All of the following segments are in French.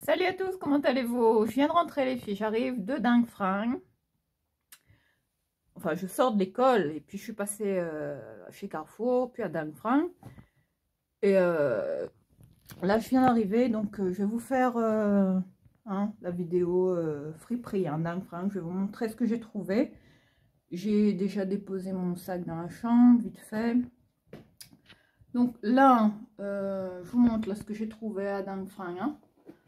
Salut à tous, comment allez-vous? Je viens de rentrer les filles, j'arrive de dingue fringues. Enfin, je sors de l'école et puis je suis passée chez Carrefour, puis à dingue fringues. Et là, je viens d'arriver, donc je vais vous faire la vidéo friperie, dingue fringues. Je vais vous montrer ce que j'ai trouvé. J'ai déjà déposé mon sac dans la chambre, vite fait. Donc là, je vous montre là, ce que j'ai trouvé à dingue fringues.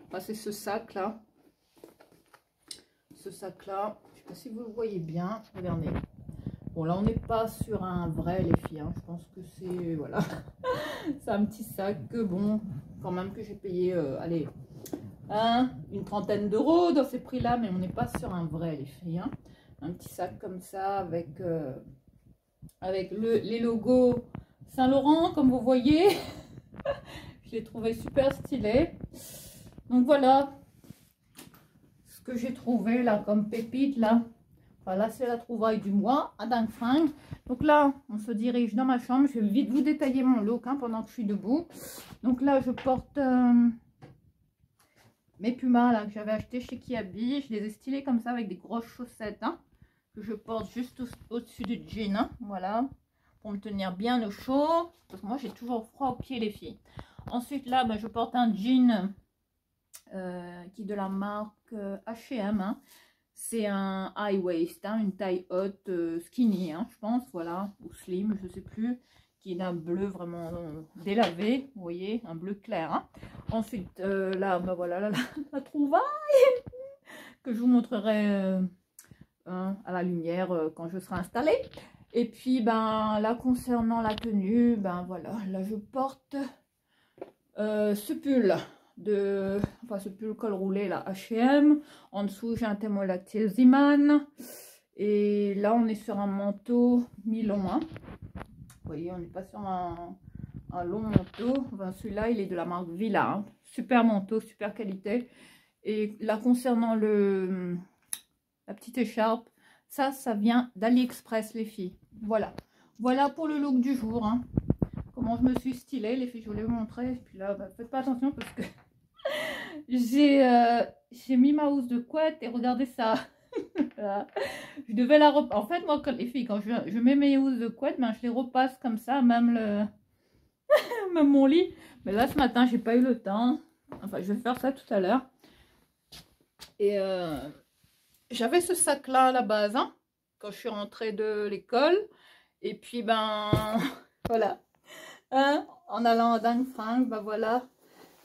Enfin, c'est ce sac là. Ce sac là, je sais pas si vous le voyez bien, regardez. Bon là on n'est pas sur un vrai les filles, je pense que c'est, voilà, c'est un petit sac que bon, quand même que j'ai payé, allez, une trentaine d'euros dans ces prix là, mais on n'est pas sur un vrai les filles. Un petit sac comme ça avec, les logos Saint-Laurent comme vous voyez. Je l'ai trouvé super stylé. Donc voilà que j'ai trouvé là comme pépite là. Voilà, c'est la trouvaille du mois à dingue fringues. Donc là on se dirige dans ma chambre. Je vais vite vous détailler mon look pendant que je suis debout. Donc là je porte mes pumas là que j'avais acheté chez Kiabi. Je les ai stylés comme ça avec des grosses chaussettes que je porte juste au-dessus du jean, voilà, pour me tenir bien au chaud parce que moi j'ai toujours froid aux pieds les filles. Ensuite là je porte un jean qui est de la marque H&M, c'est un high waist, une taille haute, skinny, je pense, voilà, ou slim, je sais plus, qui est d'un bleu vraiment délavé, vous voyez, un bleu clair. Ensuite, là, voilà, la trouvaille que je vous montrerai à la lumière quand je serai installée. Et puis, là, concernant la tenue, voilà, là, je porte ce pull. Ce pull col roulé là H&M, en dessous j'ai un témoin lactile Ziman, et là on est sur un manteau mi-long, vous voyez, on n'est pas sur un long manteau. Enfin, celui-là il est de la marque Villa, super manteau, super qualité. Et là concernant la petite écharpe, ça vient d'AliExpress les filles. Voilà pour le look du jour, comment je me suis stylée les filles, je voulais vous montrer. Et puis là faites pas attention parce que j'ai mis ma housse de couette et regardez ça. Voilà. Je devais la repasser. En fait, moi, les filles, quand je mets mes housses de couette, je les repasse comme ça, même même mon lit. Mais là, ce matin, j'ai pas eu le temps. Enfin, je vais faire ça tout à l'heure. Et j'avais ce sac-là à la base, quand je suis rentrée de l'école. Et puis, voilà. En allant à dingue fringues, voilà.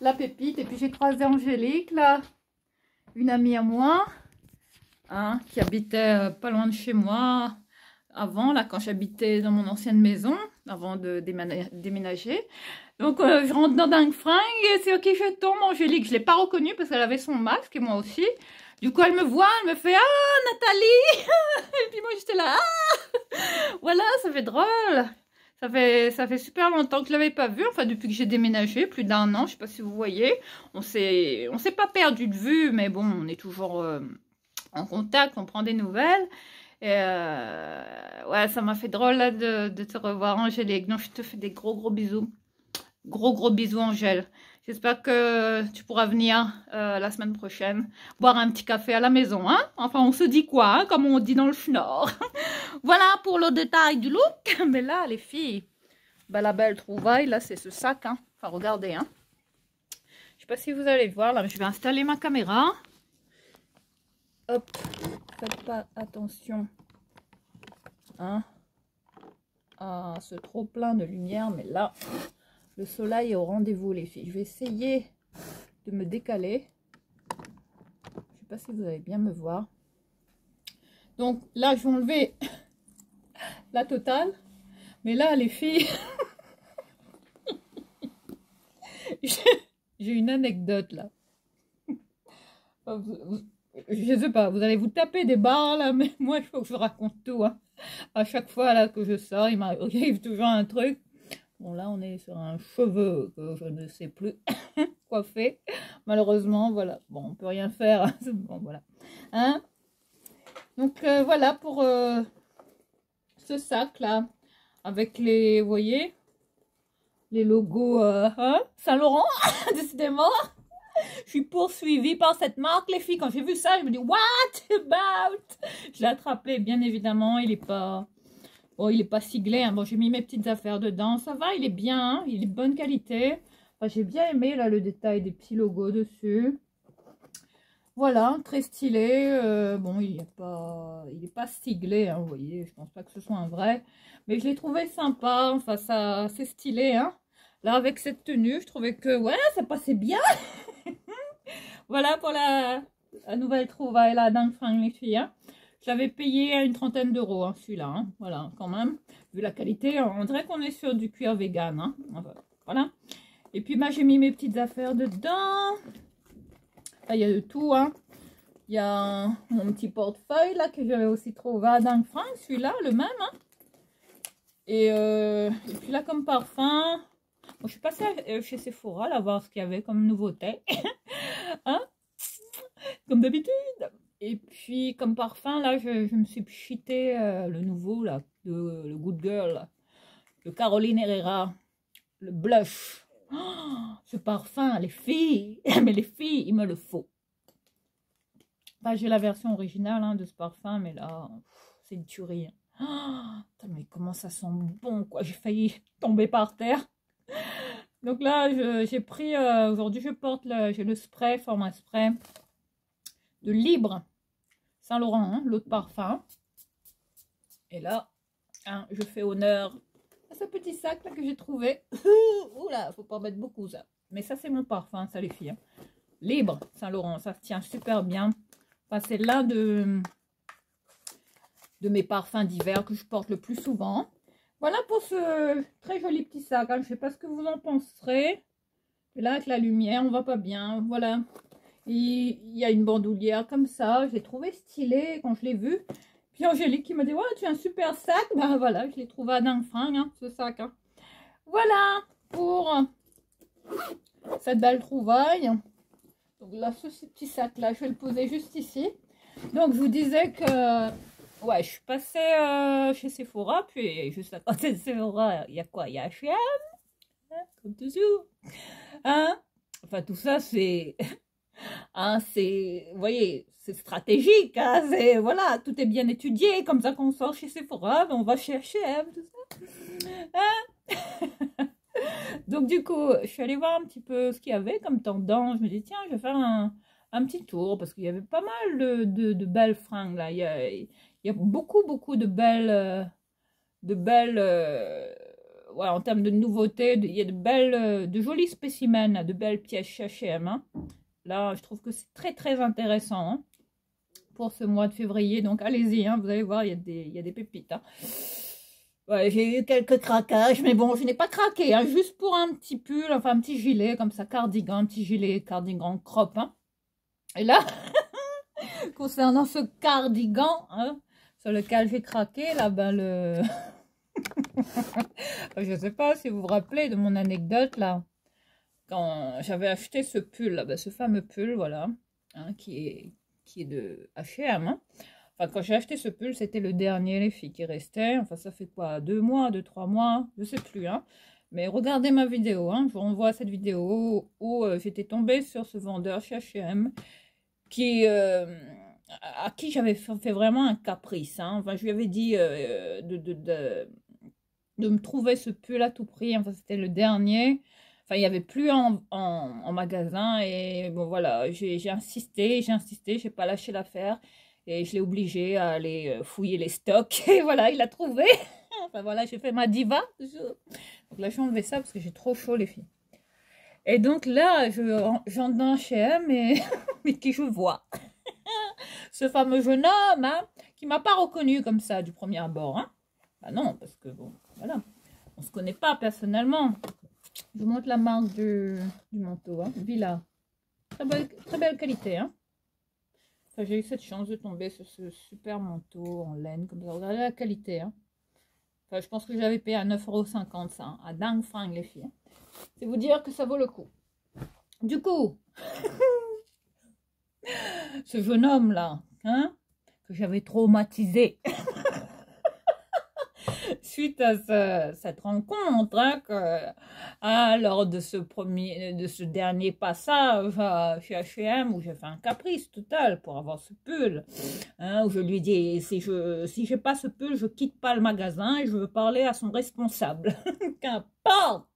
La pépite. Et puis j'ai croisé Angélique là, une amie à moi qui habitait pas loin de chez moi avant, là, quand j'habitais dans mon ancienne maison avant de déménager. Donc je rentre dans dingue fringues et c'est ok, je tombe. Angélique, je l'ai pas reconnue parce qu'elle avait son masque et moi aussi. Du coup elle me voit, elle me fait Nathalie. Et puis moi j'étais là voilà, ça fait drôle. Ça fait super longtemps que je ne l'avais pas vu, enfin depuis que j'ai déménagé, plus d'1 an, je ne sais pas si vous voyez. On s'est pas perdu de vue, mais bon, on est toujours en contact, on prend des nouvelles. Et ouais, ça m'a fait drôle là, de te revoir, Angélique. Donc je te fais des gros bisous. Gros bisous, Angèle. J'espère que tu pourras venir la semaine prochaine boire un petit café à la maison. Enfin, on se dit quoi, comme on dit dans le Nord. Voilà pour le détail du look. Mais là, les filles, la belle trouvaille, là, c'est ce sac. Enfin, regardez. Je sais pas si vous allez voir. Là, je vais installer ma caméra. Hop. Faites pas attention à ce trop plein de lumière. Mais là, le soleil est au rendez-vous, les filles. Je vais essayer de me décaler. Je sais pas si vous allez bien me voir. Donc là, je vais enlever la totale. Mais là, les filles, j'ai une anecdote là. Je sais pas, vous allez vous taper des barres là, mais moi, il faut que je raconte tout. À chaque fois là que je sors, il m'arrive toujours un truc. Bon, là, on est sur un cheveu que je ne sais plus coiffer. Malheureusement, voilà. Bon, on peut rien faire. Bon, voilà. Donc, voilà pour ce sac-là. Avec les, vous voyez, les logos Saint-Laurent, décidément. Je suis poursuivie par cette marque, les filles. Quand j'ai vu ça, je me dis, what about? Je l'ai attrapé, bien évidemment. Il est pas... Bon, il est pas siglé. Hein. Bon, j'ai mis mes petites affaires dedans. Ça va, il est bien. Hein. Il est de bonne qualité. Enfin, j'ai bien aimé, là, le détail des petits logos dessus. Voilà, très stylé. Bon, il est pas siglé, hein, vous voyez. Je pense pas que ce soit un vrai. Mais je l'ai trouvé sympa. Enfin, ça, c'est stylé, hein. Là, avec cette tenue, je trouvais que, ouais, ça passait bien. Voilà pour la nouvelle trouvaille, la dingue fringue, les filles. Hein. Je l'avais payé à une trentaine d'euros, hein, celui-là. Hein. Voilà, quand même. Vu la qualité, on dirait qu'on est sur du cuir vegan. Hein. Voilà. Et puis, bah, j'ai mis mes petites affaires dedans. Là, il y a de tout. Hein. Il y a mon petit portefeuille, là, que j'avais aussi trouvé à dingue fringue. Celui-là, le même. Hein. Et puis là, comme parfum... Bon, je suis passée chez Sephora, là, voir ce qu'il y avait comme nouveauté. Hein, comme d'habitude. Et puis, comme parfum, là, je me suis pchité le nouveau, là, le Good Girl, là, de Caroline Herrera, le blush. Oh, ce parfum, les filles, mais les filles, il me le faut. Enfin, j'ai la version originale hein, de ce parfum, mais là, c'est une tuerie. Hein. Oh, mais comment ça sent bon, quoi. J'ai failli tomber par terre. Donc là, j'ai pris, aujourd'hui, je porte, j'ai le spray, format spray de Libre Saint-Laurent, hein, l'eau de parfum. Et là, hein, je fais honneur à ce petit sac là que j'ai trouvé. Oula, faut pas mettre beaucoup ça. Mais ça, c'est mon parfum, ça les filles. Hein. Libre Saint-Laurent, ça tient super bien. Enfin, c'est l'un de mes parfums d'hiver que je porte le plus souvent. Voilà pour ce très joli petit sac. Hein. Je ne sais pas ce que vous en penserez. Et là, avec la lumière, on va pas bien. Voilà. Il y a une bandoulière comme ça. Je l'ai trouvé stylé quand je l'ai vu. Puis Angélique qui m'a dit, ouais, tu as un super sac. Ben voilà, je l'ai trouvé à dingue fringue, hein, ce sac. Hein. Voilà pour cette belle trouvaille. Donc là, ce petit sac-là, je vais le poser juste ici. Donc, je vous disais que... Ouais, je suis passée chez Sephora, puis juste à côté de Sephora, il y a quoi? Il y a H&M, hein, comme toujours. Hein? Enfin, tout ça, c'est... Hein, c'est... Vous voyez, c'est stratégique, hein, c'est... Voilà, tout est bien étudié, comme ça qu'on sort chez Sephora, on va chez H&M, tout ça. Hein? Donc, du coup, je suis allée voir un petit peu ce qu'il y avait comme tendance. Je me dis, tiens, je vais faire un petit tour, parce qu'il y avait pas mal de belles fringues, là. Il y a beaucoup de belles, ouais, en termes de nouveautés, il y a de jolis spécimens, de belles pièces chez H&M. Hein. Là, je trouve que c'est très intéressant hein, pour ce mois de février. Donc, allez-y, hein, vous allez voir, il y a des pépites. Hein. Ouais, j'ai eu quelques craquages, mais bon, je n'ai pas craqué. Hein, juste pour un petit pull, enfin un petit gilet, comme ça, cardigan, un petit gilet, cardigan crop. Hein. Et là, concernant ce cardigan, hein, sur lequel j'ai craqué, là, ben le... Je sais pas si vous vous rappelez de mon anecdote, là. Quand j'avais acheté ce pull, là, ben, ce fameux pull, voilà, hein, qui est de H&M. Hein. Enfin, quand j'ai acheté ce pull, c'était le dernier, les filles, qui restait. Enfin, ça fait quoi, 2 mois, 3 mois, je sais plus, hein. Mais regardez ma vidéo, hein. Je vous renvoie à cette vidéo où j'étais tombée sur ce vendeur chez H&M qui... à qui j'avais fait vraiment un caprice. Hein. Enfin, je lui avais dit de me trouver ce pull à tout prix. Enfin, c'était le dernier. Enfin, il n'y avait plus en magasin. Et bon, voilà, j'ai insisté, j'ai pas lâché l'affaire. Et je l'ai obligé à aller fouiller les stocks. Et voilà, il a trouvé. Enfin, voilà, j'ai fait ma diva. Donc là, j'ai enlevé ça parce que j'ai trop chaud, les filles. Et donc là, j'entre dans H&M et mais qui je vois ce fameux jeune homme, hein, qui m'a pas reconnu comme ça du premier abord. Hein. Bah non, parce que bon, voilà, on se connaît pas personnellement. Je vous montre la marque du manteau, hein, Villa. Très belle qualité. Hein. Enfin, j'ai eu cette chance de tomber sur ce super manteau en laine, comme ça. Regardez la qualité. Hein. Enfin, je pense que j'avais payé à 9,50 € ça, hein, à dingue fringue les filles. C'est vous dire que ça vaut le coup. Du coup, ce jeune homme là, hein, que j'avais traumatisé suite à cette rencontre, hein, lors de ce dernier passage chez H&M, où j'ai fait un caprice total pour avoir ce pull, hein, où je lui ai dit, si j'ai pas ce pull, je quitte pas le magasin et je veux parler à son responsable. Qu'importe,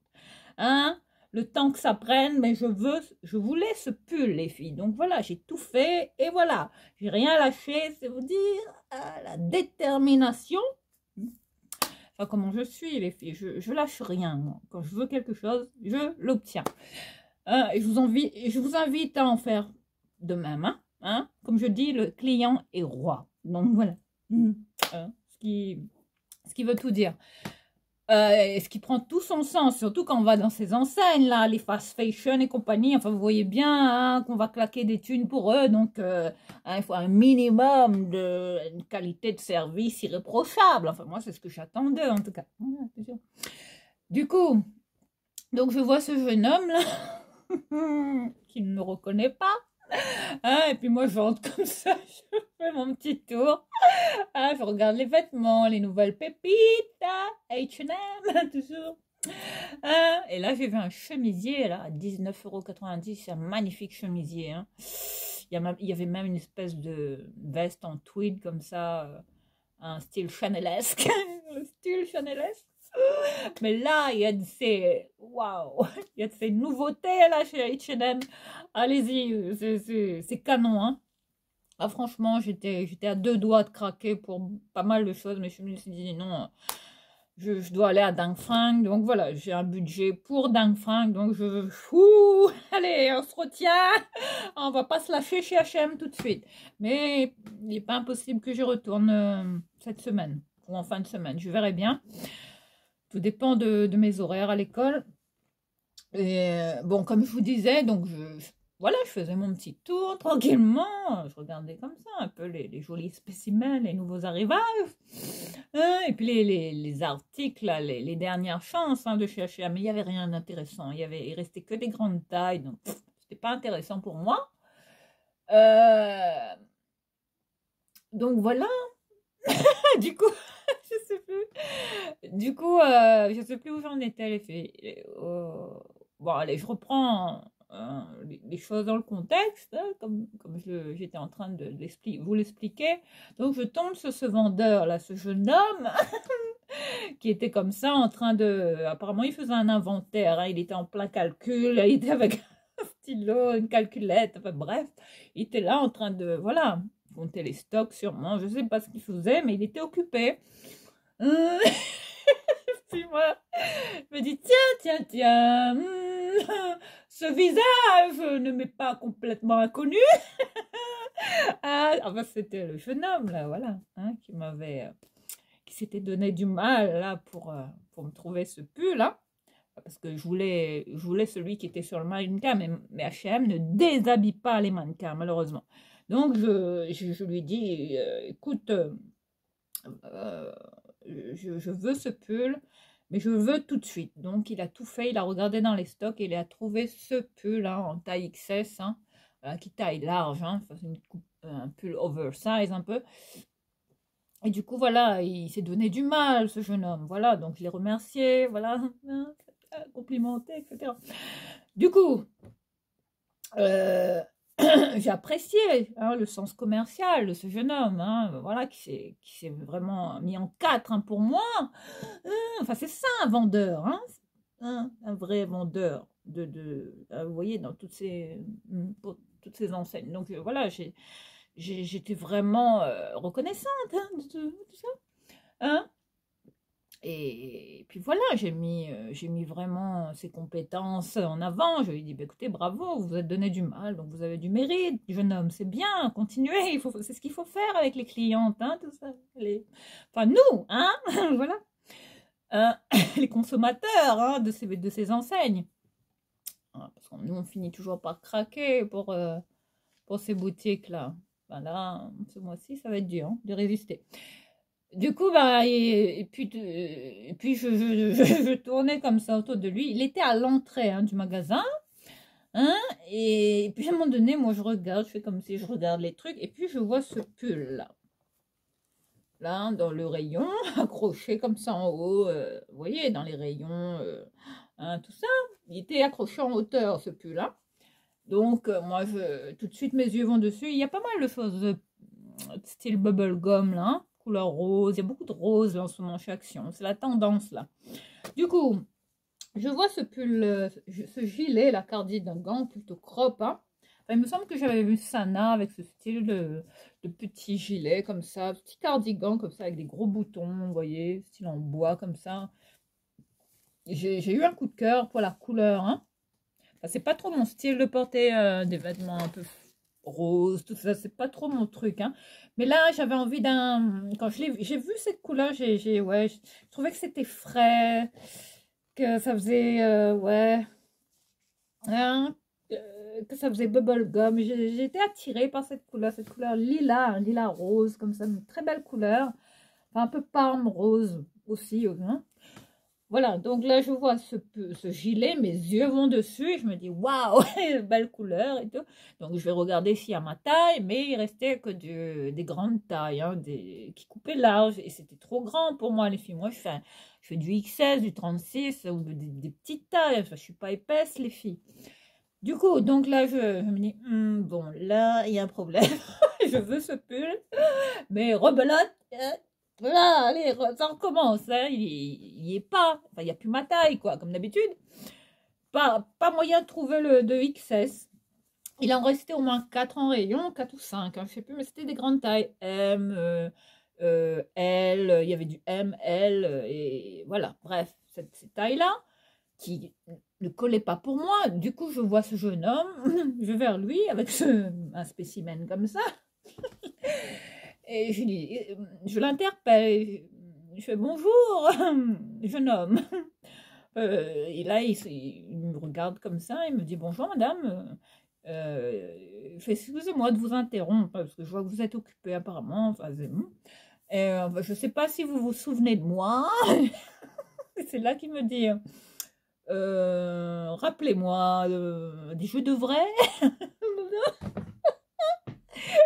hein, le temps que ça prenne, mais je voulais ce pull, les filles. Donc voilà, j'ai tout fait et voilà, j'ai rien lâché, c'est vous dire la détermination. Enfin, comment je suis, les filles, je lâche rien, moi. Quand je veux quelque chose, je l'obtiens. Et je vous invite à en faire de même, hein. Comme je dis, le client est roi. Donc voilà, ce qui veut tout dire. Ce qui prend tout son sens, surtout quand on va dans ces enseignes là, les fast fashion et compagnie. Enfin, vous voyez bien, hein, qu'on va claquer des thunes pour eux, donc il faut un minimum de qualité de service irréprochable. Enfin, moi, c'est ce que j'attendais en tout cas. Du coup, donc je vois ce jeune homme là qui ne me reconnaît pas. Et puis moi, je rentre comme ça, je fais mon petit tour. Je regarde les vêtements, les nouvelles pépites, H&M, toujours. Et là, j'ai vu un chemisier là, à 19,90 €. C'est un magnifique chemisier. Hein. Il y avait même une espèce de veste en tweed comme ça, un style chanelesque. Le style chanelesque. Mais là, il y a de ces... Waouh! Il y a de ces nouveautés là chez H&M. Allez-y, c'est canon, hein. Franchement, j'étais à 2 doigts de craquer pour pas mal de choses, mais je me suis dit non, je dois aller à Dingfang. Donc voilà, j'ai un budget pour Dingfang, donc allez, on se retient. On va pas se lâcher chez H&M tout de suite. Mais il n'est pas impossible que j'y retourne cette semaine, ou en fin de semaine, je verrai bien. Tout dépend de mes horaires à l'école. Et bon, comme je vous disais, donc voilà, je faisais mon petit tour tranquillement. Je regardais comme ça un peu les jolis spécimens, les nouveaux arrivages. Et puis les articles, là, les dernières chances de chez H&M. Mais il n'y avait rien d'intéressant. Il restait que des grandes tailles. Donc, c'était pas intéressant pour moi. Donc voilà. Du coup, je sais plus. Du coup, je sais plus où j'en étais, les filles. Bon, allez, je reprends les choses dans le contexte, hein, comme j'étais en train de vous l'expliquer. Donc, je tombe sur ce vendeur, là, ce jeune homme, qui était comme ça, en train de... Apparemment, il faisait un inventaire, hein, il était en plein calcul, il était avec un stylo, une calculette, enfin bref, il était là en train de... Voilà, compter les stocks sûrement, je sais pas ce qu'il faisait, mais il était occupé. Puis moi, je me dis, tiens, ce visage ne m'est pas complètement inconnu. Enfin, c'était le jeune homme, là, voilà, hein, qui s'était donné du mal, là, pour me trouver ce pull, là. Parce que je voulais celui qui était sur le mannequin, mais H&M ne déshabille pas les mannequins, malheureusement. Donc, je lui dis, écoute, je veux ce pull, mais je veux tout de suite. Donc, il a tout fait, il a regardé dans les stocks et il a trouvé ce pull hein, en taille XS, hein, qui taille large, hein, un pull oversize un peu. Et du coup, voilà, il s'est donné du mal, ce jeune homme. Voilà, donc je l'ai remercié, voilà, complimenté, etc. Du coup, j'ai apprécié hein, le sens commercial de ce jeune homme, hein, voilà, qui s'est vraiment mis en 4 hein, pour moi. Enfin, c'est ça un vendeur, hein, un vrai vendeur vous voyez, dans toutes ces enseignes. Donc voilà, j'étais vraiment reconnaissante hein, de tout ça. Hein. Et puis voilà, j'ai mis vraiment ses compétences en avant. Je lui ai dit, bah, écoutez, bravo, vous vous êtes donné du mal, donc vous avez du mérite, jeune homme, c'est bien, continuez, c'est ce qu'il faut faire avec les clientes, hein, tout ça. Enfin, nous, hein, voilà, les consommateurs hein, de ces enseignes. Parce que nous, on finit toujours par craquer pour ces boutiques-là. Ben là, ce mois-ci, ça va être dur hein, de résister. Du coup, bah, et puis je tournais comme ça autour de lui. Il était à l'entrée hein, du magasin. Hein, et puis à un moment donné, moi je regarde, je fais comme si je regarde les trucs. Et puis je vois ce pull là. là, dans le rayon, accroché comme ça en haut, vous voyez, dans les rayons, hein, tout ça. Il était accroché en hauteur, ce pull-là. Donc, moi, tout de suite, mes yeux vont dessus. Il y a pas mal de choses style bubblegum, là, hein, couleur rose. Il y a beaucoup de rose, là, en ce moment, chez Action. C'est la tendance, là. Du coup, je vois ce pull, ce gilet, la cardigan, plutôt crop, hein. Enfin, il me semble que j'avais vu Sana avec ce style de petit gilet, comme ça, petit cardigan, comme ça, avec des gros boutons, vous voyez, style en bois, comme ça. J'ai eu un coup de cœur pour la couleur, hein. Enfin, c'est pas trop mon style de porter des vêtements un peu roses, tout ça, c'est pas trop mon truc, hein. Mais là, j'avais envie d'un... Quand j'ai vu cette couleur, ouais, je trouvais que c'était frais, que ça faisait, ouais, hein, que ça faisait bubblegum. J'ai été attirée par cette couleur lilas, un lilas rose, comme ça, une très belle couleur. Enfin, un peu palme rose aussi, hein. Voilà, donc là, je vois ce gilet, mes yeux vont dessus, et je me dis, waouh, belle couleur et tout. Donc, je vais regarder s'il y a ma taille, mais il restait que des grandes tailles, hein, qui coupaient large, et c'était trop grand pour moi, les filles. Moi, je fais du XS, du 36, ou des petites tailles, enfin, je suis pas épaisse, les filles. Du coup, donc là, je me dis, bon, là, il y a un problème, je veux ce pull, mais rebelote, voilà, allez, ça recommence, hein, il n'y est pas, enfin, il n'y a plus ma taille, quoi, comme d'habitude. Pas moyen de trouver le de XS. Il en restait au moins 4 en rayon, 4 ou 5, hein, je ne sais plus, mais c'était des grandes tailles. M, L, il y avait du M, L, et voilà, bref, ces tailles-là, qui ne collaient pas pour moi. Du coup, je vois ce jeune homme, je vais vers lui avec un spécimen comme ça. Et je l'interpelle, je fais bonjour, jeune homme. Et là, il me regarde comme ça, il me dit bonjour madame. Je fais excusez-moi de vous interrompre, parce que je vois que vous êtes occupée apparemment. Enfin, je ne sais pas si vous vous souvenez de moi. C'est là qu'il me dit rappelez-moi, je devrais.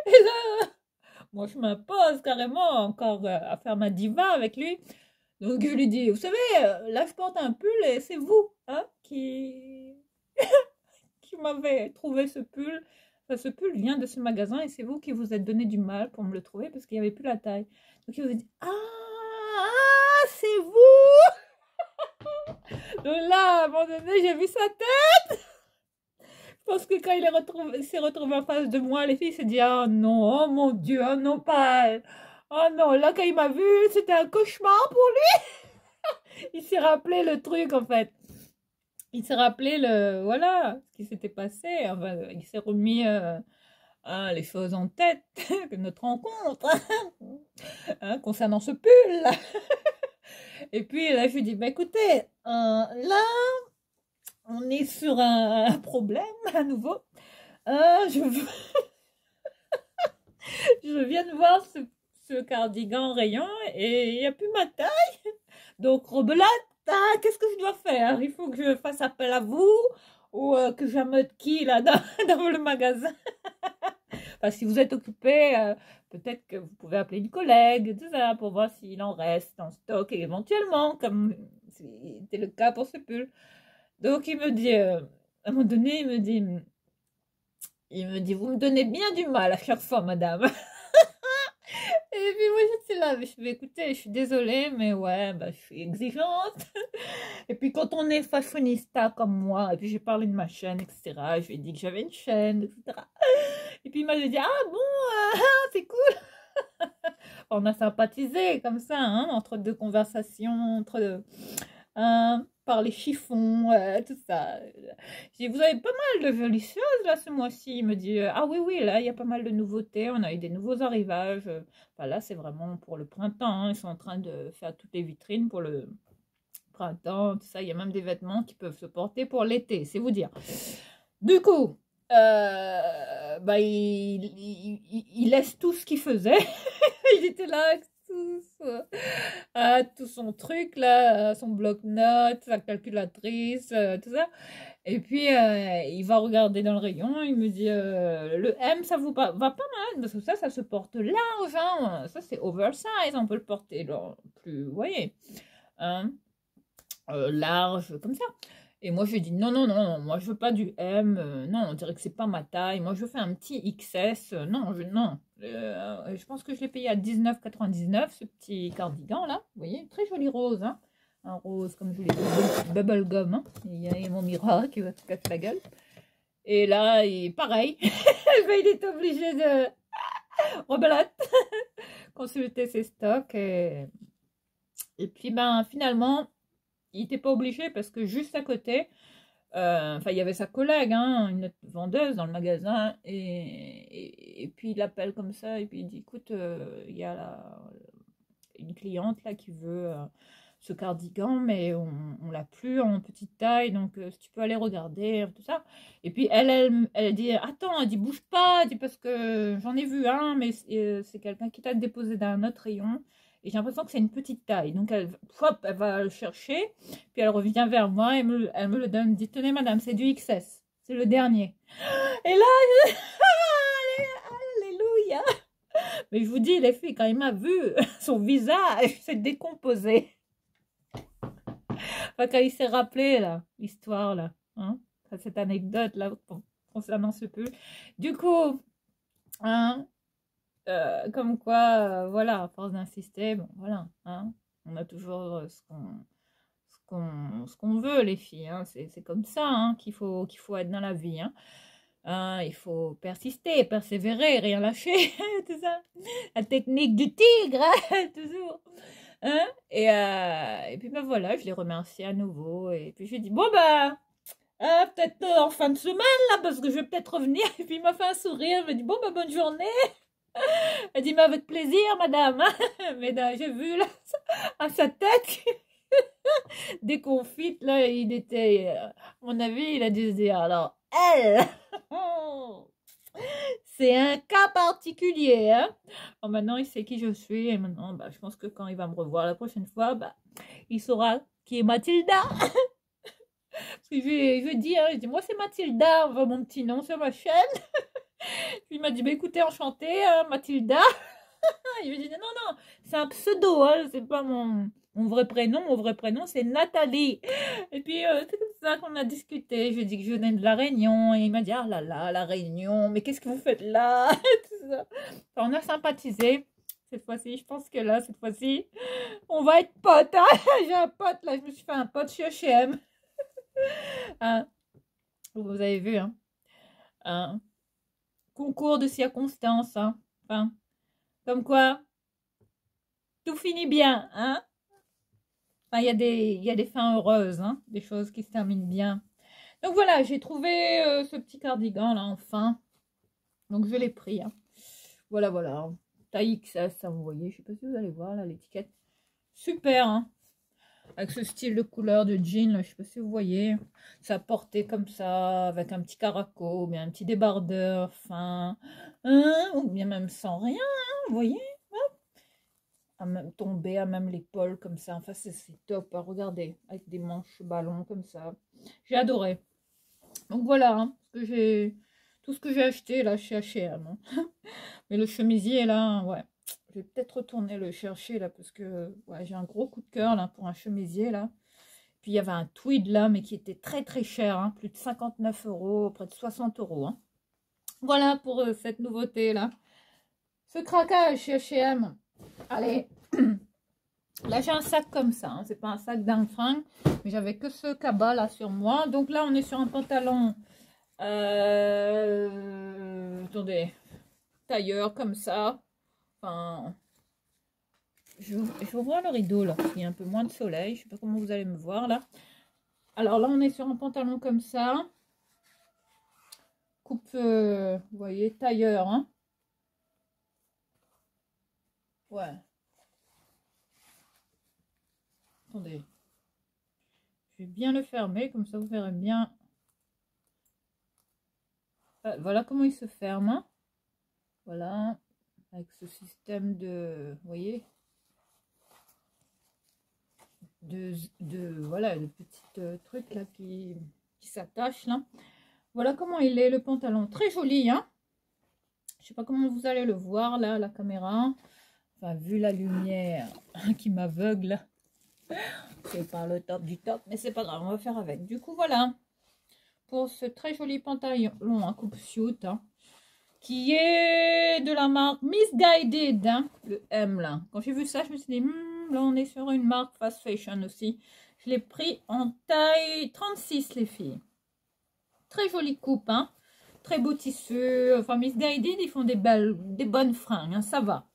Et là, moi, je m'impose carrément encore à faire ma diva avec lui. Donc, je lui dis, vous savez, là, je porte un pull et c'est vous hein, qui m'avez trouvé ce pull. Enfin, ce pull vient de ce magasin et c'est vous qui vous êtes donné du mal pour me le trouver parce qu'il n'y avait plus la taille. Donc, il vous a dit, ah, c'est vous. Donc là, à un moment donné, j'ai vu sa tête. Je pense que quand il s'est retrouvé en face de moi, les filles s'est dit, oh non, oh mon Dieu, oh non, pas elle. Oh non, là, quand il m'a vu, c'était un cauchemar pour lui. Il s'est rappelé le truc, en fait. Il s'est rappelé voilà, ce qui s'était passé. Enfin, il s'est remis les choses en tête de notre rencontre hein, concernant ce pull. Et puis là, je lui dis, bah, écoutez, là, on est sur un problème à nouveau. Je viens de voir ce cardigan en rayon et il n'y a plus ma taille. Donc, rebelote, qu'est-ce que je dois faire? Il faut que je fasse appel à vous ou que j'ameute qui là dans le magasin? Enfin, si vous êtes occupé, peut-être que vous pouvez appeler une collègue, tout ça, pour voir s'il en reste en stock et éventuellement, comme c'était le cas pour ce pull. Donc, il me dit, à un moment donné, il me dit, vous me donnez bien du mal à chaque fois, madame. Et puis moi, je suis là, je vais écouter, je suis désolée, mais ouais, bah, je suis exigeante. Et puis quand on est fashionista comme moi, et puis j'ai parlé de ma chaîne, etc., je lui ai dit que j'avais une chaîne, etc. Et puis il m'a dit, ah bon, c'est cool. On a sympathisé comme ça, hein, entre deux conversations, par les chiffons, tout ça. J'ai dit, vous avez pas mal de jolies choses là ce mois-ci. Il me dit, ah oui, oui, là il y a pas mal de nouveautés, on a eu des nouveaux arrivages. Enfin, là c'est vraiment pour le printemps, hein. Ils sont en train de faire toutes les vitrines pour le printemps, tout ça. Il y a même des vêtements qui peuvent se porter pour l'été, c'est vous dire. Du coup, bah, il laisse tout ce qu'il faisait. Il était là, tout son truc là, son bloc-notes, sa calculatrice, tout ça. Et puis il va regarder dans le rayon, il me dit le M ça vous va pas mal parce que ça se porte large, hein. Ça c'est oversize, on peut le porter plus, vous voyez, hein, large comme ça. Et moi, je lui ai dit non, non, non, non, moi je veux pas du M, non, on dirait que c'est pas ma taille. Moi, je veux faire un petit XS, non, non. Je pense que je l'ai payé à 19,99 ce petit cardigan là. Vous voyez, très joli rose, hein. Un rose, comme je vous l'ai dit, bubblegum. Hein. Il y a mon miroir qui va se casser la gueule. Et là, pareil, il est obligé de rebelote, consulter ses stocks. Et puis, ben, finalement, il n'était pas obligé parce que juste à côté, il y avait sa collègue, hein, une autre vendeuse dans le magasin, et puis il l'appelle comme ça, et puis il dit, écoute, il y a une cliente là qui veut ce cardigan, mais on l'a plus en petite taille, donc si tu peux aller regarder, tout ça. Et puis elle dit, attends, elle dit, bouge pas, elle dit, parce que j'en ai vu un, mais c'est quelqu'un qui t'a déposé dans un autre rayon. Et j'ai l'impression que c'est une petite taille. Donc, elle va le chercher. Puis, elle revient vers moi et elle me le donne. Dit, tenez, madame, c'est du XS. C'est le dernier. Et là, alléluia. Mais je vous dis, les filles, quand il m'a vu, son visage s'est décomposé. Enfin, quand il s'est rappelé, là, l'histoire, là. Hein, cette anecdote, là, concernant ce pull. Du coup, hein, comme quoi, voilà, à force d'insister, bon, voilà, hein, on a toujours ce qu'on veut, les filles, hein, c'est comme ça, hein, qu'il faut être dans la vie, hein. Il faut persister, persévérer, rien lâcher, tout ça, la technique du tigre, hein, toujours, hein, et puis ben voilà, je les remercie à nouveau, et puis je lui ai dit, bon ben, peut-être en fin de semaine, là, parce que je vais peut-être revenir, et puis il m'a fait un sourire, il m'a dit, bon ben, bonne journée. Elle dit, mais avec plaisir, madame. Mais j'ai vu là, à sa tête, déconfite, là, il était, à mon avis, il a dû se dire, alors, elle, c'est un cas particulier. Hein. Bon, maintenant, il sait qui je suis. Et maintenant, bah, je pense que quand il va me revoir la prochaine fois, bah, il saura qui est Mathilda. Parce que je dis, hein, je dis, moi, c'est Mathilda, on voit mon petit nom sur ma chaîne. Puis il m'a dit, bah, écoutez, enchantée, Mathilda. Il me dit, non, non, c'est un pseudo, hein, c'est pas mon vrai prénom. Mon vrai prénom, c'est Nathalie. Et puis, c'est comme ça qu'on a discuté. Je lui ai dit que je venais de La Réunion. Et il m'a dit, ah là là, La Réunion, mais qu'est-ce que vous faites là? Tout ça. Enfin, on a sympathisé. Cette fois-ci, je pense que là, cette fois-ci, on va être potes. Hein. J'ai un pote, là, je me suis fait un pote chez H&M. Hein. Vous avez vu, hein. Un concours de circonstances, hein. Enfin, comme quoi, tout finit bien, hein. Enfin, il y a des fins heureuses, hein, des choses qui se terminent bien. Donc voilà, j'ai trouvé ce petit cardigan là, enfin. Donc je l'ai pris. Hein. Voilà, voilà. Taille XS, ça vous voyez. Je sais pas si vous allez voir là l'étiquette. Super, hein. Avec ce style de couleur de jean, là, je sais pas si vous voyez. Ça porté comme ça, avec un petit caraco, ou bien un petit débardeur fin. Hein, ou bien même sans rien, hein, vous voyez. À même tomber à même l'épaule comme ça. Enfin, c'est top. Hein. Regardez, avec des manches ballons comme ça. J'ai adoré. Donc voilà, hein, tout ce que j'ai acheté là chez H&M. Hein. Mais le chemisier là, ouais. Je vais peut-être retourner le chercher là parce que ouais, j'ai un gros coup de cœur là pour un chemisier là. Puis il y avait un tweed là, mais qui était très très cher. Hein, plus de 59 €, près de 60 €. Hein. Voilà pour cette nouveauté là. Ce craquage chez H&M. Allez, là j'ai un sac comme ça, hein. C'est pas un sac dingue-fringue, mais j'avais que ce cabas là sur moi. Donc là on est sur un pantalon, attendez, tailleur comme ça. Enfin, je vais ouvrir le rideau là, il y a un peu moins de soleil, je sais pas comment vous allez me voir là. Alors là on est sur un pantalon comme ça, coupe, vous voyez, tailleur, hein. Ouais. Attendez. Je vais bien le fermer, comme ça vous verrez bien. Voilà comment il se ferme. Hein. Voilà. Avec ce système de... Vous voyez? voilà, de petits trucs là qui s'attachent là. Voilà comment il est, le pantalon. Très joli, hein. Je sais pas comment vous allez le voir là, la caméra. Enfin, vu la lumière qui m'aveugle, c'est pas le top du top, mais c'est pas grave, on va faire avec. Du coup, voilà, pour ce très joli pantalon à coupe suit, hein, qui est de la marque Missguided, hein, le M là. Quand j'ai vu ça, je me suis dit, là on est sur une marque fast fashion aussi. Je l'ai pris en taille 36, les filles. Très jolie coupe, hein. Très beau tissu. Enfin, Missguided, ils font des bonnes fringues, hein, ça va.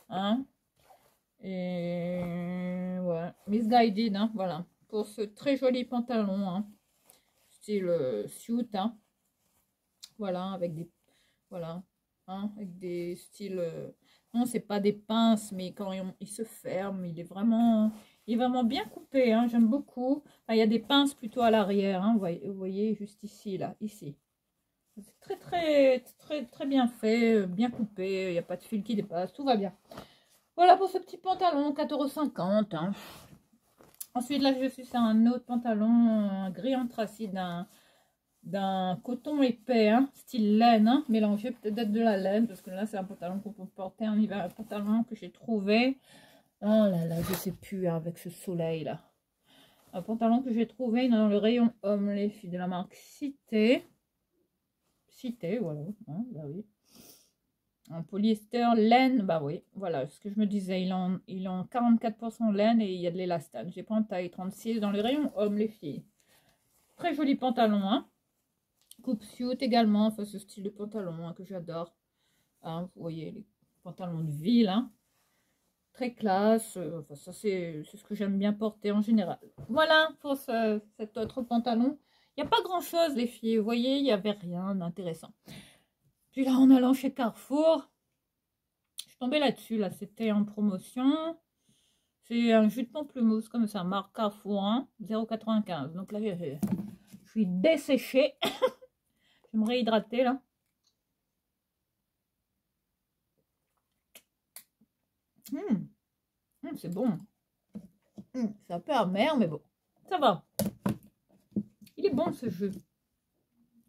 Hein. Et ouais, Missguided, hein, voilà. Pour ce très joli pantalon, hein, style suit, hein. Voilà, avec des... Voilà, hein, avec des styles... non, c'est pas des pinces, mais quand il se ferme, il est vraiment bien coupé, hein, j'aime beaucoup. Enfin, il y a des pinces plutôt à l'arrière, hein, vous voyez, juste ici, là, ici. C'est très bien fait, bien coupé, il n'y a pas de fil qui dépasse, tout va bien. Voilà pour ce petit pantalon, 4,50 €, hein. Ensuite, là, je suis sur un autre pantalon gris anthracite d'un coton épais, hein, style laine, hein, mélangé peut-être de la laine, parce que là, c'est un pantalon qu'on peut porter en hiver, un pantalon que j'ai trouvé. Oh là là, je sais plus, hein, avec ce soleil-là. Un pantalon que j'ai trouvé dans le rayon homme, les filles, de la marque Cité. Cité, voilà, hein, bah oui. En polyester, laine, bah oui, voilà ce que je me disais, il est en 44% laine et il y a de l'élastane. J'ai pris en taille 36 dans les rayons hommes, les filles. Très joli pantalon, hein. Coupe suit également, enfin ce style de pantalon, hein, que j'adore. Hein, vous voyez, les pantalons de ville, hein. Très classe, enfin ça c'est ce que j'aime bien porter en général. Voilà pour cet autre pantalon. Il n'y a pas grand chose, les filles, vous voyez, il n'y avait rien d'intéressant. Puis là, en allant chez Carrefour, je suis tombée là-dessus, là, c'était en promotion. C'est un jus de pamplemousse comme ça, marque Carrefour, hein, 0,95. Donc là, je suis desséchée. Je vais me réhydrater, là. C'est bon. C'est un peu amer, mais bon, ça va. Il est bon, ce jus.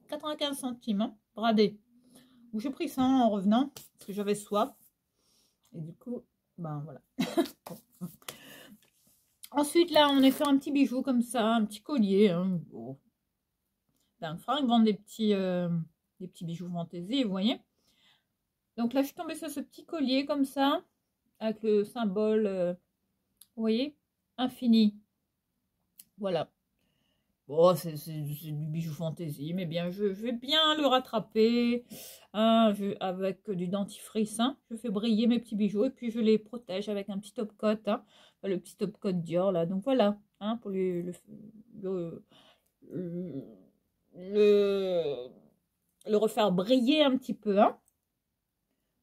95 centimes, hein, bradé. J'ai pris ça en revenant, parce que j'avais soif. Et du coup, ben voilà. Ensuite, là, on est sur un petit bijou comme ça, un petit collier. Hein. Oh. D'un frère, ils vendent des petits bijoux fantaisie, vous voyez. Donc là, je suis tombée sur ce petit collier comme ça, avec le symbole, vous voyez, infini. Voilà. Bon, c'est du bijou fantaisie, mais bien, je vais bien le rattraper hein, avec du dentifrice. Hein, je fais briller mes petits bijoux et puis je les protège avec un petit top coat, hein, le petit top coat Dior là. Donc voilà, hein, pour le refaire briller un petit peu. Hein.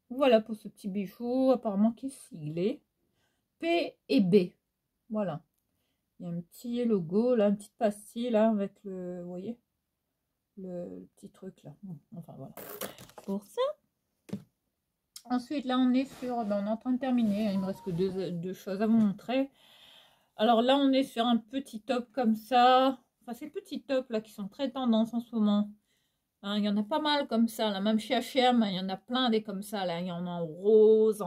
Voilà pour ce petit bijou, apparemment qui est siglé P et B. Voilà. Il y a un petit logo, là, une petite pastille, là, avec le, vous voyez, le petit truc, là. Enfin, voilà. Pour ça. Ensuite, là, on est sur, ben, on est en train de terminer. Il me reste que deux choses à vous montrer. Alors là, on est sur un petit top comme ça. Enfin, ces petits tops, là, qui sont très tendance en ce moment. Hein, il y en a pas mal comme ça, là. Même chez H&M, il y en a plein des comme ça, là. Il y en a en rose,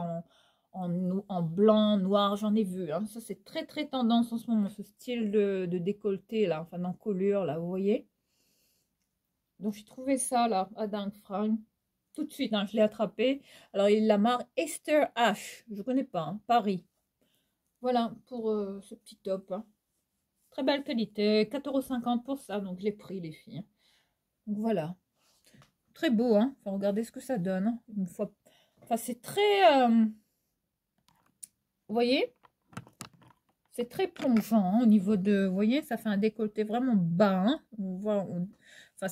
en blanc, noir, j'en ai vu. Hein. Ça, c'est très tendance en ce moment, ce style de décolleté, là, enfin d'encolure, là, vous voyez. Donc, j'ai trouvé ça, là, à Dingue Fringue. Tout de suite, hein, je l'ai attrapé. Alors, il la marque Esther H. Je connais pas, hein, Paris. Voilà, pour ce petit top. Hein. Très belle qualité, 4,50 € pour ça. Donc, je l'ai pris, les filles. Donc, voilà. Très beau, hein. Enfin, regardez ce que ça donne. Hein. Une fois... Enfin, c'est très... Vous voyez, c'est très plongeant hein, au niveau de, vous voyez, ça fait un décolleté vraiment bas. Hein. On voit, enfin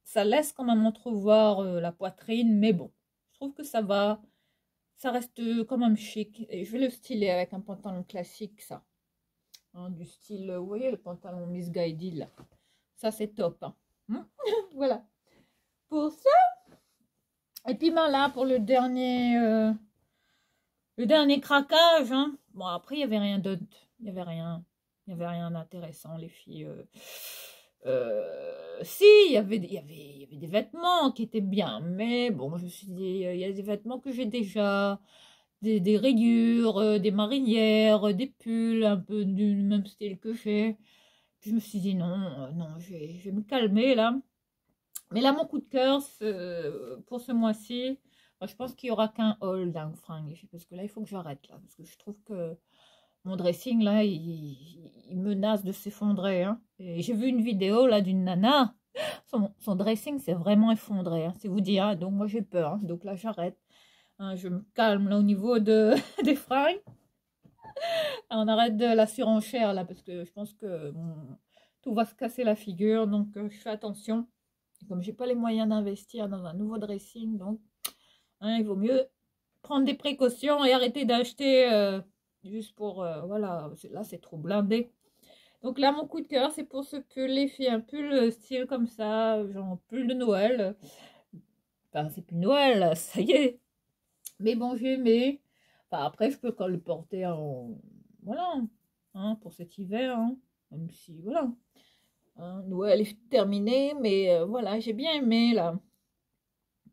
ça laisse quand même entrevoir la poitrine, mais bon, je trouve que ça va, ça reste quand même chic. Et je vais le styler avec un pantalon classique, ça, hein, du style, vous voyez le pantalon Missguided là, ça c'est top. Hein. Voilà pour ça. Et puis ben là pour le dernier craquage, hein. Bon après il n'y avait rien d'autre Il n'y avait rien. Il n'y avait rien d'intéressant, les filles. Si, il y avait des vêtements qui étaient bien, mais bon, je me suis dit, il y a des vêtements que j'ai déjà, des rayures, des marinières, des pulls un peu du même style que j'ai. Puis je me suis dit, non, non, je vais me calmer là. Mais là, mon coup de cœur pour ce mois-ci, je pense qu'il n'y aura qu'un haul d'un fringue, les filles, parce que là, il faut que j'arrête là, parce que je trouve que mon dressing, là, il menace de s'effondrer. Hein. Et j'ai vu une vidéo, là, d'une nana. Son dressing s'est vraiment effondré, hein, c'est vous dire. Hein. Donc, moi, j'ai peur. Hein. Donc, là, j'arrête. Hein, je me calme, là, au niveau des fringues. On arrête de la surenchère, là, parce que je pense que tout va se casser la figure. Donc, je fais attention. Et comme j'ai pas les moyens d'investir dans un nouveau dressing, donc, hein, il vaut mieux prendre des précautions et arrêter d'acheter... juste pour, voilà, là c'est trop blindé. Donc là, mon coup de cœur, c'est pour ce pull, les filles, un pull style comme ça, genre pull de Noël. Enfin, c'est plus Noël, ça y est. Mais bon, j'ai aimé. Enfin, après, je peux quand le porter en... Voilà, hein, pour cet hiver, hein, même si, voilà. Hein, Noël est terminé, mais voilà, j'ai bien aimé, là.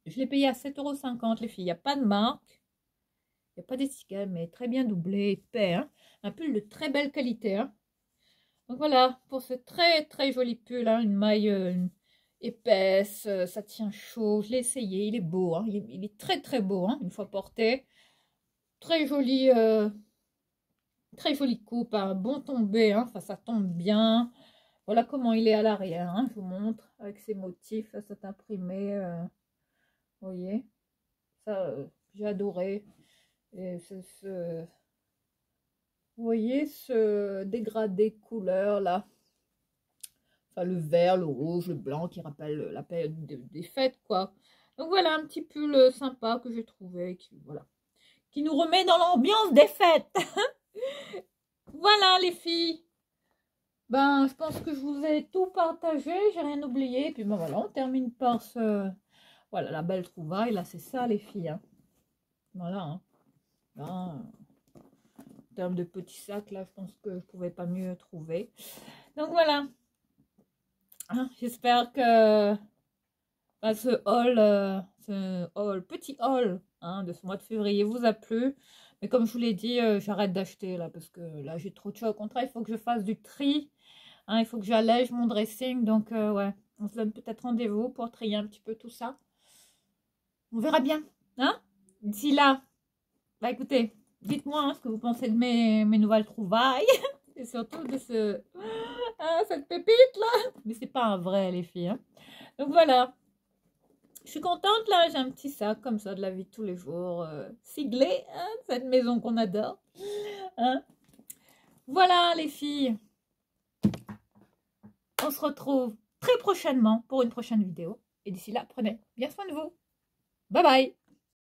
Je l'ai payé à 7,50 € les filles, il n'y a pas de marque. Il n'y a pas d'étiquette, mais très bien doublé, épais. Hein. Un pull de très belle qualité. Hein. Donc voilà, pour ce très très joli pull, hein, une maille épaisse, ça tient chaud. Je l'ai essayé, il est beau. Hein. Il est très très beau, hein, une fois porté. Très jolie coupe, un bon tombé. Hein. Enfin, ça tombe bien. Voilà comment il est à l'arrière. Hein. Je vous montre avec ses motifs. Là, c'est imprimé. Vous voyez, ça, j'ai adoré. Et vous voyez ce dégradé de couleur là, enfin le vert, le rouge, le blanc qui rappelle la période des fêtes quoi. Donc voilà un petit pull sympa que j'ai trouvé, voilà, qui nous remet dans l'ambiance des fêtes. Voilà les filles. Ben je pense que je vous ai tout partagé, j'ai rien oublié. Et puis ben voilà, on termine par voilà la belle trouvaille là, c'est ça les filles. Hein. Voilà. Hein. Ben, en termes de petits sacs là, je pense que je pouvais pas mieux trouver. Donc voilà. J'espère que ce petit haul hein, de ce mois de février vous a plu. Mais comme je vous l'ai dit, j'arrête d'acheter là parce que là j'ai trop de choses. Au contraire, il faut que je fasse du tri. Hein, il faut que j'allège mon dressing. Donc ouais, on se donne peut-être rendez-vous pour trier un petit peu tout ça. On verra bien. Hein? D'ici là, bah écoutez, dites-moi hein, ce que vous pensez de mes nouvelles trouvailles. Et surtout de cette pépite là. Mais c'est pas un vrai les filles. Hein. Donc voilà. Je suis contente là, j'ai un petit sac comme ça de la vie de tous les jours, siglé, hein, cette maison qu'on adore. Hein. Voilà les filles. On se retrouve très prochainement pour une prochaine vidéo. Et d'ici là, prenez bien soin de vous. Bye bye.